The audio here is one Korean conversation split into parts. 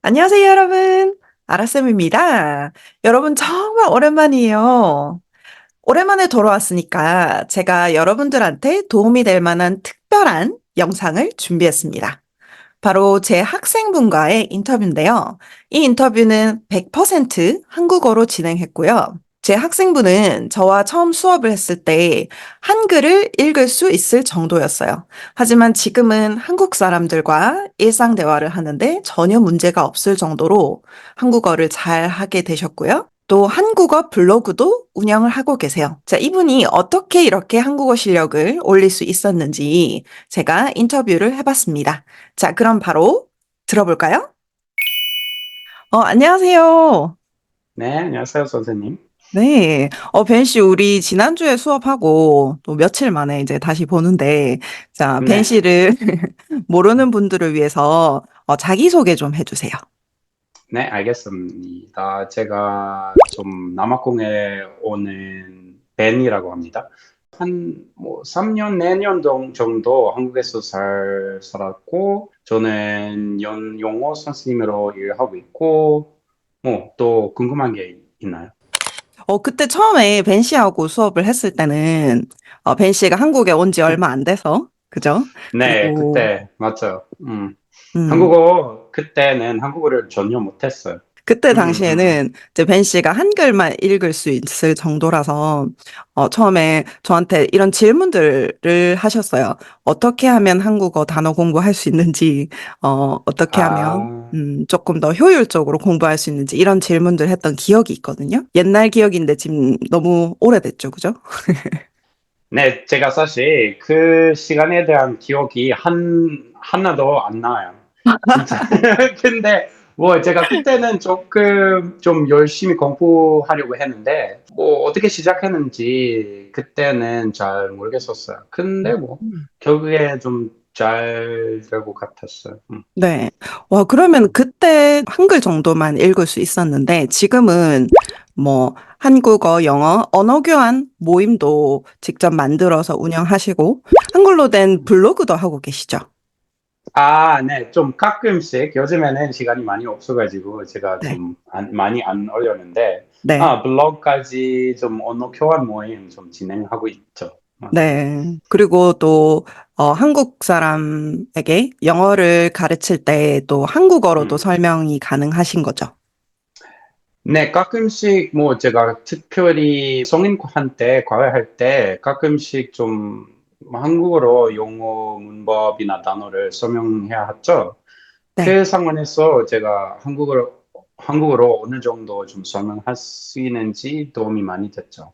안녕하세요, 여러분. 아라쌤입니다. 여러분, 정말 오랜만이에요. 오랜만에 돌아왔으니까 제가 여러분들한테 도움이 될 만한 특별한 영상을 준비했습니다. 바로 제 학생분과의 인터뷰인데요. 이 인터뷰는 100% 한국어로 진행했고요. 제 학생분은 저와 처음 수업을 했을 때 한글을 읽을 수 있을 정도였어요. 하지만 지금은 한국 사람들과 일상 대화를 하는데 전혀 문제가 없을 정도로 한국어를 잘 하게 되셨고요. 또 한국어 블로그도 운영을 하고 계세요. 자, 이분이 어떻게 이렇게 한국어 실력을 올릴 수 있었는지 제가 인터뷰를 해봤습니다. 자, 그럼 바로 들어볼까요? 안녕하세요. 네, 안녕하세요, 선생님. 네. 벤 씨, 우리 지난주에 수업하고 또 며칠 만에 이제 다시 보는데, 자, 벤 네, 씨를 모르는 분들을 위해서 자기소개 좀 해주세요. 네, 알겠습니다. 제가 좀 남아공에 오는 벤이라고 합니다. 한, 3년, 4년 정도 한국에서 살았고, 저는 영어 선생님으로 일하고 있고, 또 궁금한 게 있나요? 그때 처음에 벤 씨하고 수업을 했을 때는, 벤 씨가 한국에 온지 얼마 안 돼서, 그죠? 네, 그리고, 그때, 맞죠. 음, 그때는 한국어를 전혀 못했어요. 그때 음. 당시에는 이제 벤 씨가 한글만 읽을 수 있을 정도라서 처음에 저한테 이런 질문들을 하셨어요. 어떻게 하면 한국어 단어 공부할 수 있는지, 어떻게 하면 아, 조금 더 효율적으로 공부할 수 있는지 이런 질문들 했던 기억이 있거든요. 옛날 기억인데 지금 너무 오래됐죠, 그죠? 네, 제가 사실 그 시간에 대한 기억이 하나도 안 나요. 진짜. 근데 제가 그때는 조금 좀 열심히 공부하려고 했는데 어떻게 시작했는지 그때는 잘 모르겠었어요. 근데 음. 결국에 좀 잘 될 것 같았어요. 네. 와, 그러면 그때 한글 정도만 읽을 수 있었는데 지금은 뭐 한국어, 영어, 언어 교환 모임도 직접 만들어서 운영하시고 한글로 된 블로그도 하고 계시죠? 아, 네. 좀 가끔씩 요즘에는 시간이 많이 없어가지고 제가 네. 좀 많이 안 올렸는데 네. 블로그까지 좀 언어 교환 모임 좀 진행하고 있죠. 맞아요. 네. 그리고 또 한국 사람에게 영어를 가르칠 때 또 한국어로도 음. 설명이 가능하신 거죠? 네, 가끔씩 제가 특별히 성인한테 과외할 때 가끔씩 좀 한국어로 영어 문법이나 단어를 설명해야 하죠. 네. 그 상황에서 제가 한국어로 어느 정도 좀 설명할 수 있는지 도움이 많이 됐죠.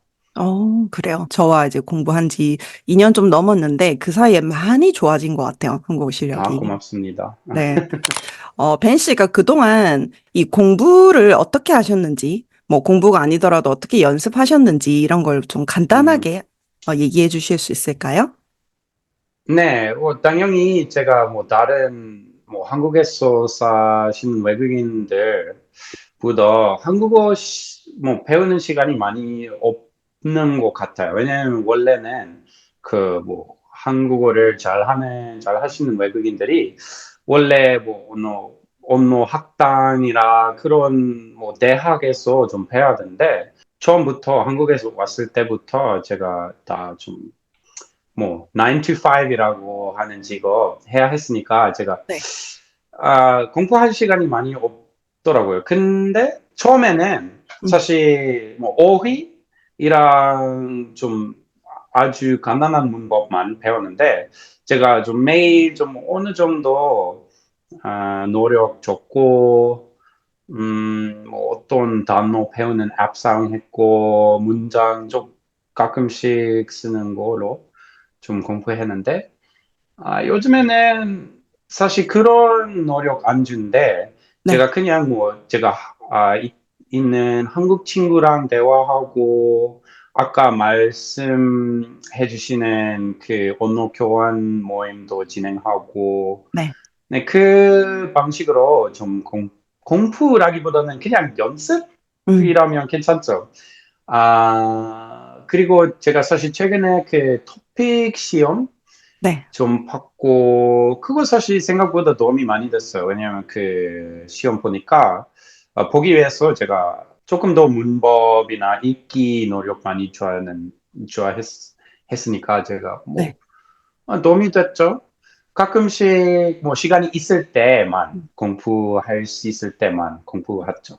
그래요. 저와 이제 공부한 지 2년 좀 넘었는데 그 사이에 많이 좋아진 것 같아요. 한국어 아, 실력이. 고맙습니다. 네. 벤 씨가 그동안 이 공부를 어떻게 하셨는지, 뭐 공부가 아니더라도 어떻게 연습하셨는지 이런 걸 좀 음. 간단하게 얘기해 주실 수 있을까요? 네, 당연히 제가 다른 한국에서 사시는 외국인들보다 한국어 배우는 시간이 많이 없는 것 같아요. 왜냐하면 원래는 한국어를 잘 하시는 외국인들이 원래 언어 학당이나 그런 대학에서 좀 배워야 되는데 처음부터 한국에서 왔을 때부터 제가 다좀 9 to 5이라고 하는 직업 해야 했으니까 제가 네. 공부할 시간이 많이 없더라고요. 근데 처음에는 음, 사실 어휘이랑 좀 아주 간단한 문법만 배웠는데 제가 좀 매일 좀 어느 정도 노력 줬고 어떤 단어 배우는 앱 사용했고 문장 좀 가끔씩 쓰는 거로 좀 공부했는데 요즘에는 사실 그런 노력 안 주는데 네. 제가 그냥 제가 있는 한국 친구랑 대화하고 아까 말씀해 주시는 그 언어 교환 모임도 진행하고 네. 네, 그 방식으로 좀 공부라기보다는 그냥 음, 연습이라면 괜찮죠. 그리고 제가 사실 최근에 그 토픽 시험 네, 좀 받고, 그거 사실 생각보다 도움이 많이 됐어요. 왜냐하면 그 시험 보니까, 보기 위해서 제가 조금 더 문법이나 읽기 노력 많이 좋아했으니까 제가 네. 뭐, 도움이 됐죠. 가끔씩 뭐 시간이 있을 때만, 공부할 수 있을 때만 공부했죠.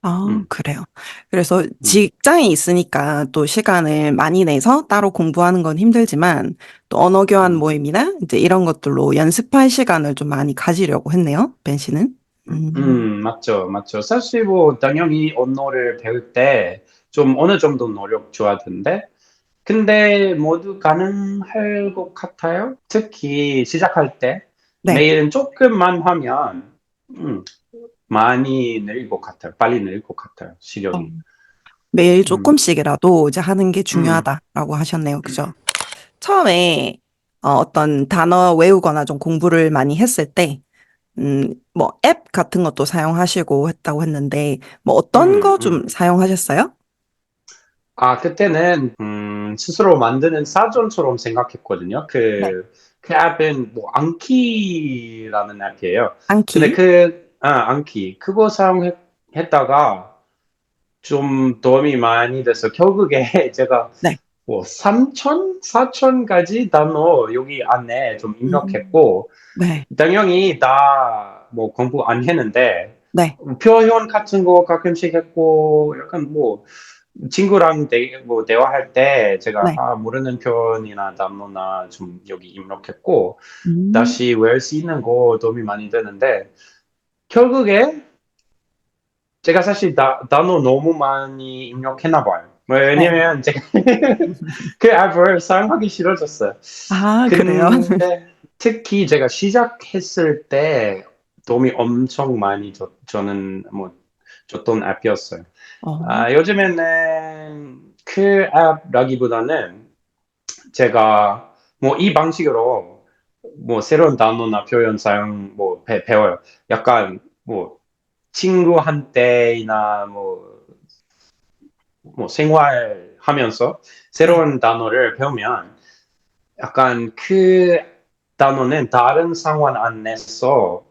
아, 음, 그래요. 그래서 음, 직장에 있으니까 또 시간을 많이 내서 따로 공부하는 건 힘들지만 또 언어 교환 음. 모임이나 이제 이런 것들로 연습할 시간을 좀 많이 가지려고 했네요, 벤 씨는. 맞죠, 맞죠. 사실 뭐 당연히 언어를 배울 때 좀 어느 정도 노력 줘야 되는데, 근데 모두 가능할 것 같아요. 특히 시작할 때 네. 매일은 조금만 하면 많이 늘 것 같아요. 빨리 늘 것 같아요. 어, 실력이. 매일 음, 조금씩이라도 이제 하는 게 음, 중요하다라고 하셨네요. 그죠? 처음에 어떤 단어 외우거나 좀 공부를 많이 했을 때, 뭐 앱 같은 것도 사용하시고 했다고 했는데, 뭐 어떤 음, 거 음. 좀 사용하셨어요? 그때는 스스로 만드는 사전처럼 생각했거든요. 네. 그 앱은 뭐 안키라는 앱이에요. 근데 안키? 안키 그거 사용했다가 좀 도움이 많이 돼서 결국에 제가 네. 뭐 3천, 4천까지 단어 여기 안에 좀 음, 입력했고, 네. 당연히 다 뭐 공부 안 했는데 네. 표현 같은 거 가끔씩 했고, 약간 뭐 친구랑 뭐 대화할 때 제가 네. 모르는 표현이나 단어나 좀 여기 입력했고 음, 다시 외울 수 있는 거 도움이 많이 되는데, 결국에 제가 사실 단어 너무 많이 입력했나 봐요. 네. 왜냐면 제가 그 앱을 사용하기 싫어졌어요. 아, 그래요? 근데 특히 제가 시작했을 때 도움이 엄청 많이 저는 줬던 앱이었어요. 어, 요즘에는 그 앱라기보다는 제가 뭐 이 방식으로 뭐 새로운 단어나 표현 사용 뭐 배워요. 약간 뭐 친구한테나 뭐 생활하면서 네. 새로운 단어를 배우면 약간 그 단어는 다른 상황 안에서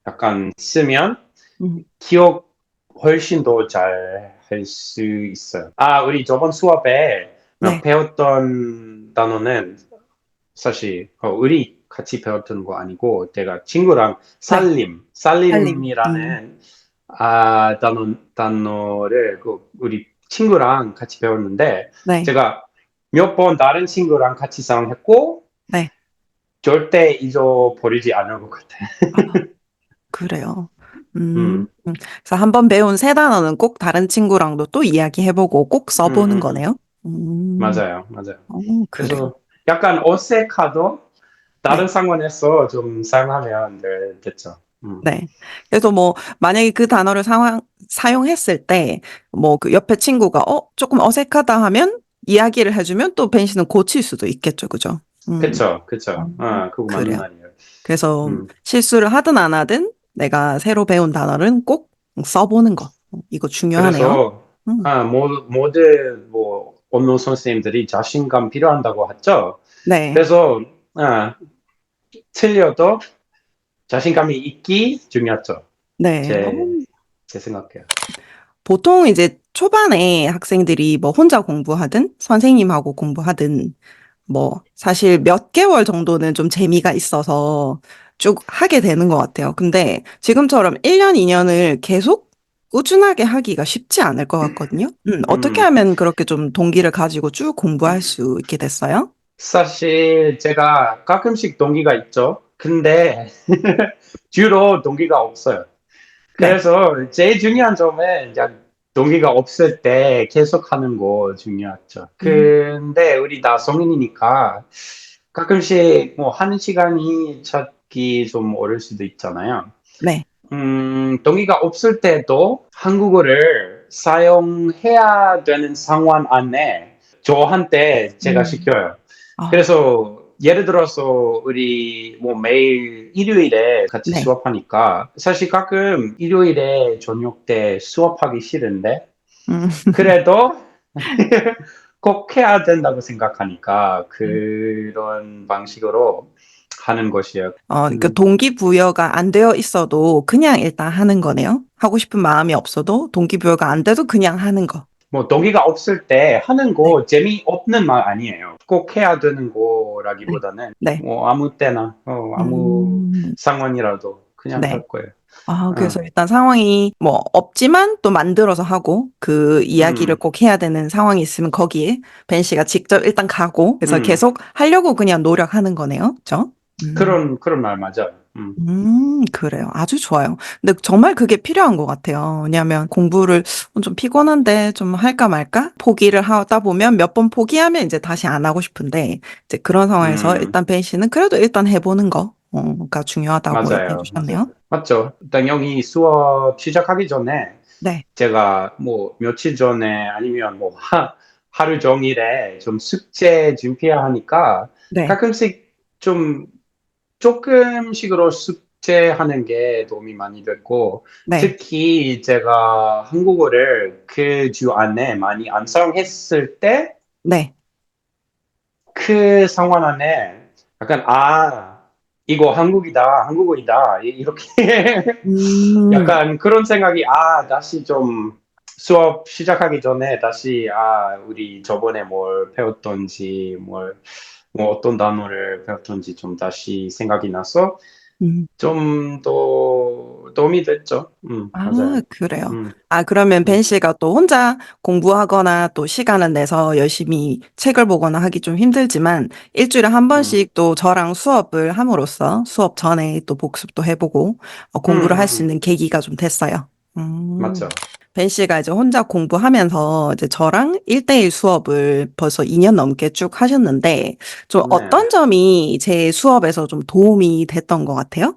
약간 쓰면 음, 기억 훨씬 더 잘 할 수 있어요. 우리 저번 수업에 네. 배웠던 단어는 사실 우리 같이 배웠던 거 아니고 내가 친구랑 네. 살림. 살림이라는 단어를 우리 친구랑 같이 배웠는데 네. 제가 몇 번 다른 친구랑 같이 사용했고 네. 절대 잊어버리지 않을 것 같아요. 아, 그래요. 음, 그래서 한 번 배운 새 단어는 꼭 다른 친구랑도 또 이야기해보고 꼭 음, 써보는 거네요. 맞아요, 맞아요. 그래요. 그래서 약간 어색하도 다른 네. 상황에서 좀 사용하면 됐죠. 네. 그래서 뭐, 만약에 그 단어를 사용했을 때, 뭐, 그 옆에 친구가, 조금 어색하다 하면, 이야기를 해주면 또 벤 씨는 고칠 수도 있겠죠. 그죠? 그쵸, 그쵸. 음, 그거 맞는 그래요. 말이에요. 그래서 음, 실수를 하든 안 하든, 내가 새로 배운 단어는 꼭 써보는 거. 이거 중요하네요. 그래서, 음, 모든, 뭐, 언어 선생님들이 자신감 필요한다고 했죠. 네. 그래서, 틀려도 자신감이 있기 중요하죠. 네. 제 생각해요. 보통 이제 초반에 학생들이 뭐 혼자 공부하든, 선생님하고 공부하든, 뭐, 사실 몇 개월 정도는 좀 재미가 있어서 쭉 하게 되는 것 같아요. 근데 지금처럼 1년, 2년을 계속 꾸준하게 하기가 쉽지 않을 것 같거든요. 어떻게 음, 하면 그렇게 좀 동기를 가지고 쭉 공부할 수 있게 됐어요? 사실 제가 가끔씩 동기가 있죠. 근데 주로 동기가 없어요. 네. 그래서 제일 중요한 점은 이제 동기가 없을 때 계속하는 거 중요하죠. 음, 근데 우리 다 성인이니까 가끔씩 뭐 한 시간이 찾기 좀 어려울 수도 있잖아요. 네. 동기가 없을 때도 한국어를 사용해야 되는 상황 안에 저한테 제가 음, 시켜요. 아, 그래서 예를 들어서 우리 뭐 매일 일요일에 같이 네. 수업하니까 사실 가끔 일요일에 저녁 때 수업하기 싫은데 음, 그래도 꼭 해야 된다고 생각하니까 음, 그런 방식으로 하는 것이에요. 그러니까 동기부여가 안 되어 있어도 그냥 일단 하는 거네요. 하고 싶은 마음이 없어도 동기부여가 안 돼도 그냥 하는 거. 뭐 동기가 없을 때 하는 네, 거 재미없는 말 아니에요. 꼭 해야 되는 네, 거라기보다는 네. 뭐 아무 때나 아무 음, 상황이라도 그냥 네. 할 거예요. 그래서 어, 일단 상황이 뭐 없지만 또 만들어서 하고 그 이야기를 음, 꼭 해야 되는 상황이 있으면 거기에 벤 씨가 직접 일단 가고 그래서 음. 계속 하려고 그냥 노력하는 거네요. 그죠? 그런 말 맞아요. 그래요. 아주 좋아요. 근데 정말 그게 필요한 것 같아요. 왜냐하면 공부를 좀 피곤한데 좀 할까 말까? 포기를 하다 보면 몇 번 포기하면 이제 다시 안 하고 싶은데, 이제 그런 상황에서 음, 일단 베이 씨는 그래도 일단 해보는 가 중요하다고 얘기해 맞아요, 맞아요. 주셨네요. 맞죠? 당연히 수업 시작하기 전에 네, 제가 뭐 며칠 전에 아니면 뭐 하루 종일에 좀 숙제 준비해야 하니까 네, 가끔씩 좀 조금씩으로 숙제하는 게 도움이 많이 됐고, 네, 특히 제가 한국어를 그 주 안에 많이 안 사용했을 때, 네. 그 상황 안에 약간, 이거 한국어이다. 이렇게 음, 약간 그런 생각이, 다시 좀 수업 시작하기 전에 다시, 우리 저번에 뭘 배웠던지, 뭐 어떤 단어를 배웠던지 좀 다시 생각이 나서 음. 좀 더 도움이 됐죠. 맞아요. 그래요. 음, 그러면 벤 음, 씨가 또 혼자 공부하거나 또 시간을 내서 열심히 책을 보거나 하기 좀 힘들지만 일주일에 한 음, 번씩 또 저랑 수업을 함으로써 수업 전에 또 복습도 해보고 음, 공부를 할 수 음. 있는 계기가 좀 됐어요. 음. 맞죠. 벤 씨가 이제 혼자 공부하면서 이제 저랑 1대1 수업을 벌써 2년 넘게 쭉 하셨는데 좀 네. 어떤 점이 제 수업에서 좀 도움이 됐던 것 같아요?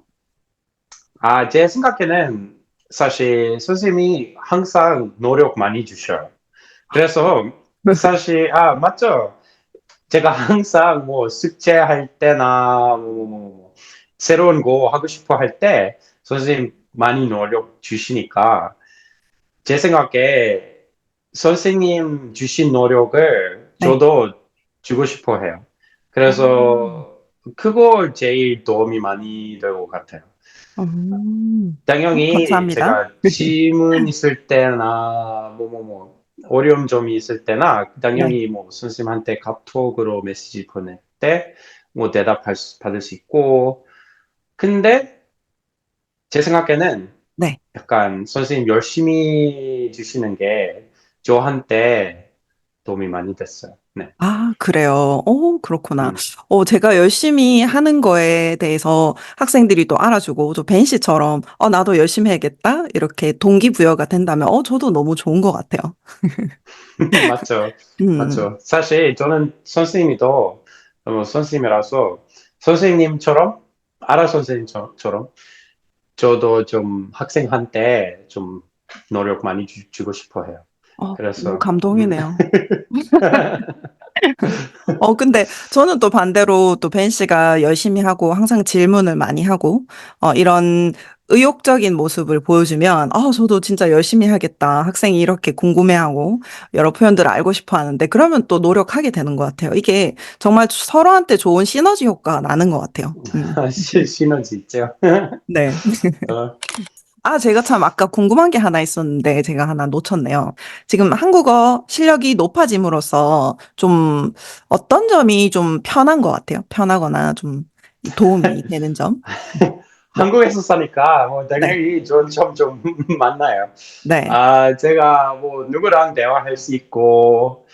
제 생각에는 사실 선생님이 항상 노력 많이 주셔요. 그래서 사실, 맞죠. 제가 항상 뭐 숙제할 때나 새로운 거 하고 싶어 할 때 선생님 많이 노력 주시니까 제 생각에 선생님 주신 노력을 네. 저도 주고 싶어 해요. 음. 그래서 그거 제일 도움이 많이 될 것 같아요. 당연히 감사합니다. 제가 질문 있을 때나 어려운 점이 있을 때나 네, 당연히 뭐 선생님한테 카톡으로 메시지 보낼 때 뭐 받을 수 있고 근데 제 생각에는 네. 약간 선생님 열심히 주시는 게 저한테 도움이 많이 됐어요. 네. 그래요. 그렇구나. 음. 제가 열심히 하는 거에 대해서 학생들이 또 알아주고, 저 벤 씨처럼, 나도 열심히 해야겠다. 이렇게 동기부여가 된다면, 저도 너무 좋은 것 같아요. 맞죠. 음, 맞죠. 사실 저는 선생님이 더 선생님이라서 선생님처럼 아라 선생님처럼 저도 좀 학생한테 좀 노력 많이 주고 싶어 해요. 너무 그래서 감동이네요. 근데 저는 또 반대로 또 벤 씨가 열심히 하고 항상 질문을 많이 하고, 이런 의욕적인 모습을 보여주면, 저도 진짜 열심히 하겠다. 학생이 이렇게 궁금해하고 여러 표현들을 알고 싶어 하는데, 그러면 또 노력하게 되는 것 같아요. 이게 정말 서로한테 좋은 시너지 효과가 나는 것 같아요. 시너지 있죠. 네. 어, 제가 참 아까 궁금한 게 하나 있었는데 제가 하나 놓쳤네요. 지금 한국어 실력이 높아짐으로써 좀 어떤 점이 좀 편한 것 같아요? 편하거나 좀 도움이 되는 점? 네, 한국에서 사니까 뭐 네, 당연히 좋은 점 좀 많나요. 네, 제가 뭐 누구랑 대화할 수 있고,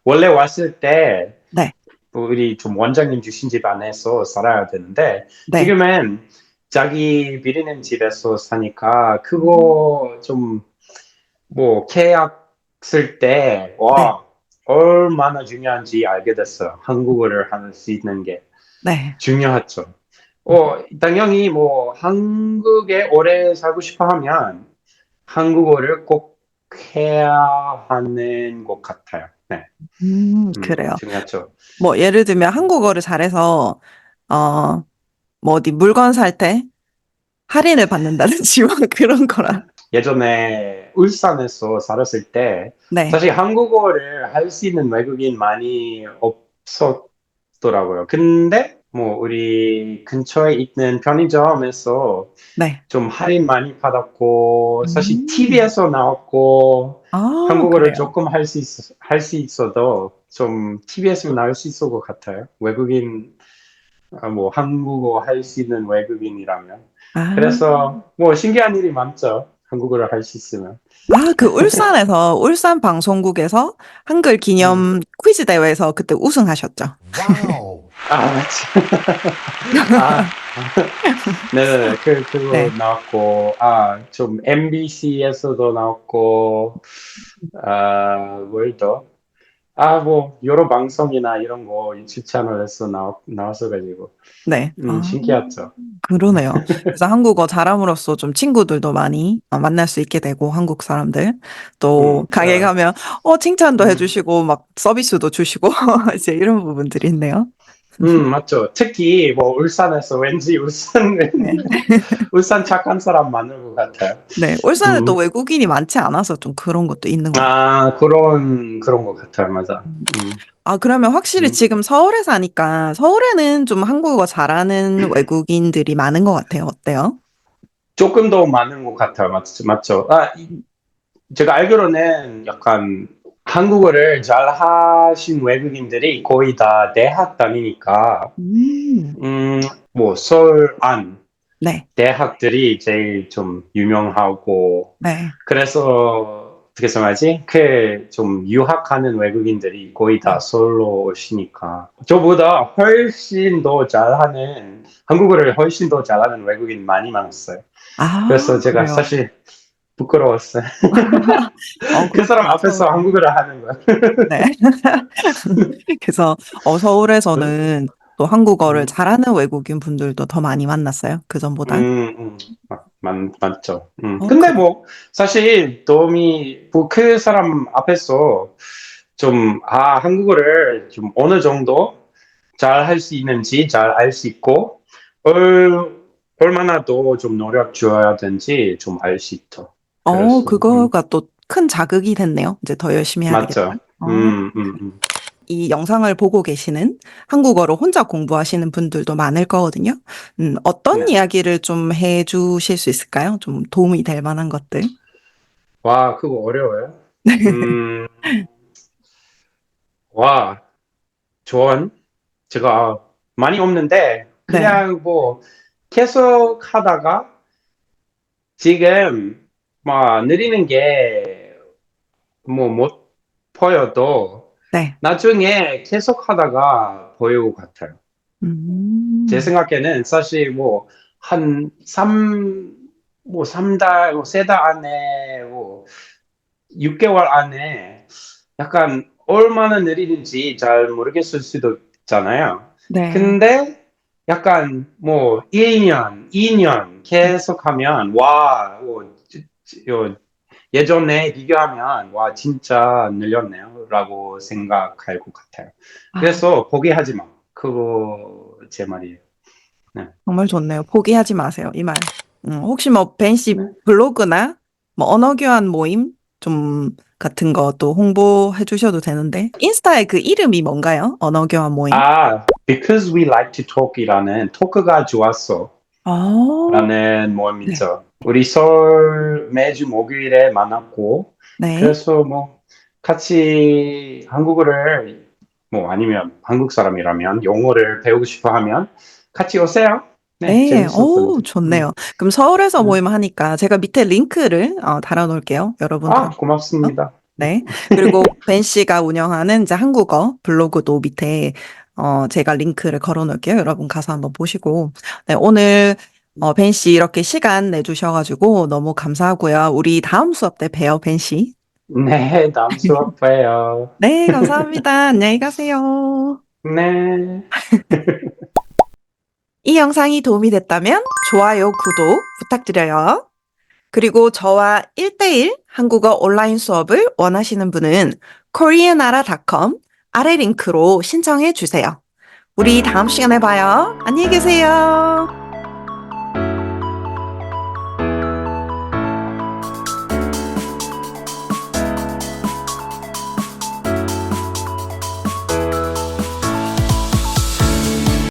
원래 왔을 때 네, 우리 좀 원장님 주신 집 안에서 살아야 되는데 네. 지금은 자기 비리는 집에서 사니까 음, 그거 좀 뭐 계약 쓸 때 네, 얼마나 중요한지 알게 됐어요. 한국어를 할 수 있는 게 네. 중요하죠. 당연히 뭐 한국에 오래 살고 싶어 하면 한국어를 꼭 해야 하는 것 같아요. 네, 그래요. 중요하죠. 뭐 예를 들면 한국어를 잘해서 어, 뭐 어디 물건 살 때 할인을 받는다든지 뭐 그런 거라. 예전에 울산에서 살았을 때 네, 사실 한국어를 할 수 있는 외국인 많이 없었더라고요. 근데 뭐 우리 근처에 있는 편의점에서 네. 좀 할인 많이 받았고 사실 음. TV에서 나왔고 아, 한국어를 그래요? 조금 할 수 있어도 좀 TV에서 나올 수 있을 것 같아요. 외국인 뭐 한국어 할 수 있는 외국인이라면 아. 그래서 뭐 신기한 일이 많죠. 한국어를 할 수 있으면. 아, 그 울산에서, 울산 방송국에서 한글 음. 기념 퀴즈 대회에서 그때 우승하셨죠? Wow. 아, 맞죠. 아, 네네네. 그거 네. 나왔고, 좀 MBC에서도 나왔고, 뭘 더? 뭐, 여러 방송이나 이런 거 유튜브 채널에서 나왔어가지고, 네. 아, 신기하죠. 그러네요. 그래서 한국어 잘함으로써 좀 친구들도 많이 만날 수 있게 되고, 한국 사람들. 또, 가게 저, 가면, 칭찬도 음, 해주시고, 막 서비스도 주시고, 이제 이런 부분들이 있네요. 맞죠. 특히, 뭐, 울산에서 왠지 네. 울산 착한 사람 많은 것 같아요. 네. 울산에 또 음, 외국인이 많지 않아서 좀 그런 것도 있는 것 같아요. 그런 것 같아요. 맞아. 아, 그러면 확실히 음. 지금 서울에 사니까 서울에는 좀 한국어 잘하는 외국인들이 많은 것 같아요. 어때요? 조금 더 많은 것 같아요. 맞죠. 제가 알기로는 약간 한국어를 잘 하신 외국인들이 거의 다 대학 다니니까, 음, 음, 뭐, 서울 안 네, 대학들이 제일 좀 유명하고, 네, 그래서 어떻게 생각하지? 그 좀 유학하는 외국인들이 거의 다 네. 서울로 오시니까, 저보다 훨씬 더 잘하는, 한국어를 훨씬 더 잘하는 외국인 많이 많았어요. 아, 그래서 제가 그래요. 사실 부끄러웠어요. 그 사람 그렇구나. 앞에서 한국어를 하는 거야. 네. 그래서, 응? 서울에서는 또 한국어를 음, 잘하는 외국인 분들도 더 많이 만났어요. 그 전보단. 맞죠. 근데 그래. 뭐, 사실, 그 사람 앞에서 좀, 한국어를 좀 어느 정도 잘 할 수 있는지 잘 알 수 있고, 얼마나 더 좀 노력 줘야 되는지 좀 알 수 있죠. 그래서, 그거가 또 큰 자극이 됐네요. 이제 더 열심히 해야 되겠다. 맞죠. 이 영상을 보고 계시는 한국어로 혼자 공부하시는 분들도 많을 거거든요. 어떤 네. 이야기를 좀 해주실 수 있을까요? 좀 도움이 될 만한 것들. 와, 그거 어려워요. 음, 와, 조언? 제가 많이 없는데, 네, 그냥 뭐, 계속 하다가, 지금, 막, 느리는 게, 뭐, 못 보여도, 네. 나중에 계속 하다가 보일 것 같아요. 제 음, 생각에는 사실 뭐, 한, 삼 달, 뭐, 세 달 안에, 뭐, 6개월 안에, 약간, 얼마나 느리는지 잘 모르겠을 수도 있잖아요. 네. 근데, 약간, 뭐, 1년, 2년 계속하면, 와, 뭐, 예전에 비교하면 와 진짜 늘렸네요 라고 생각할 것 같아요. 아, 그래서 포기하지 마. 그거 제 말이에요. 네. 정말 좋네요. 포기하지 마세요. 이 말. 혹시 뭐, 벤 씨 네. 블로그나 뭐, 언어 교환 모임 좀 같은 것도 홍보해 주셔도 되는데. 인스타에 그 이름이 뭔가요? 언어 교환 모임. Because we like to talk이라는 토크가 좋았어 어, 라는 네. 모임이죠. 우리 서울 매주 목요일에 만났고 네. 그래서 뭐 같이 한국어를 뭐 아니면 한국 사람이라면 영어를 배우고 싶어 하면 같이 오세요. 네, 네, 재밌었습니다. 좋네요. 그럼 서울에서 네. 모임 하니까 제가 밑에 링크를 달아놓을게요. 여러분들한테. 고맙습니다. 네. 그리고 벤 씨가 운영하는 이제 한국어 블로그도 밑에 제가 링크를 걸어놓을게요. 여러분 가서 한번 보시고. 네, 오늘 벤 씨 이렇게 시간 내주셔가지고 너무 감사하고요. 우리 다음 수업 때 봬요, 벤 씨. 네, 다음 수업 봐요. 네, 감사합니다. 안녕히 가세요. 네. 이 영상이 도움이 됐다면 좋아요, 구독 부탁드려요. 그리고 저와 1대1 한국어 온라인 수업을 원하시는 분은 koreanara.com 아래 링크로 신청해 주세요. 우리 다음 시간에 봐요. 안녕히 계세요.